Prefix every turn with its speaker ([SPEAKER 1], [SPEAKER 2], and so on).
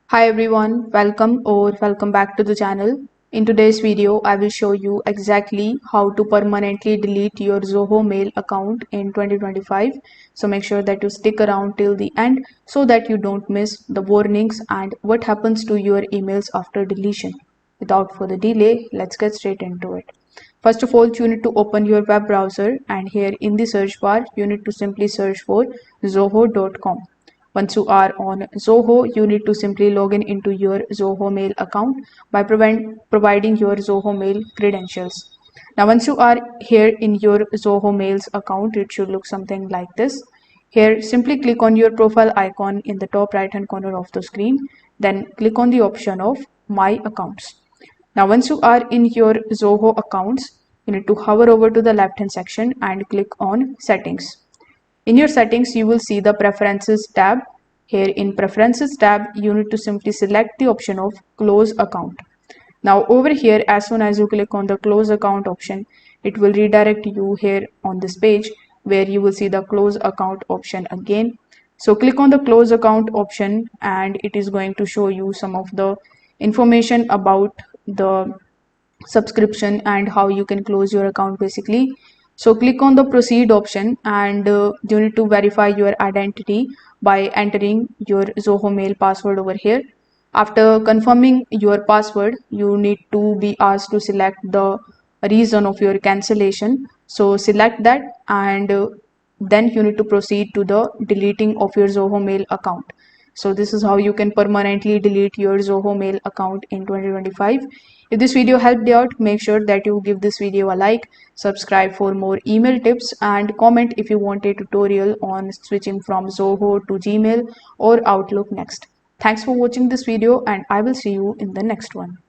[SPEAKER 1] Hi everyone, welcome back to the channel. In today's video, I will show you exactly how to permanently delete your Zoho Mail account in 2025. So make sure that you stick around till the end so that you don't miss the warnings and what happens to your emails after deletion. Without further delay, let's get straight into it. First of all, you need to open your web browser and here in the search bar, you need to simply search for zoho.com. Once you are on Zoho, you need to simply log in into your Zoho Mail account by providing your Zoho Mail credentials. Now, once you are here in your Zoho Mails account, it should look something like this. Here, simply click on your profile icon in the top right hand corner of the screen. Then click on the option of My Accounts. Now, once you are in your Zoho accounts, you need to hover over to the left hand section and click on Settings. In your settings, you will see the Preferences tab. Here in Preferences tab, you need to simply select the option of Close Account. Now over here, as soon as you click on the Close Account option, it will redirect you here on this page where you will see the Close Account option again. So click on the Close Account option and it is going to show you some of the information about the subscription and how you can close your account basically. So click on the proceed option and you need to verify your identity by entering your Zoho Mail password over here. After confirming your password, you need to be asked to select the reason of your cancellation. So select that and then you need to proceed to the deleting of your Zoho Mail account. So this is how you can permanently delete your Zoho Mail account in 2025. If this video helped you out, make sure that you give this video a like, subscribe for more email tips and comment if you want a tutorial on switching from Zoho to Gmail or Outlook next. Thanks for watching this video and I will see you in the next one.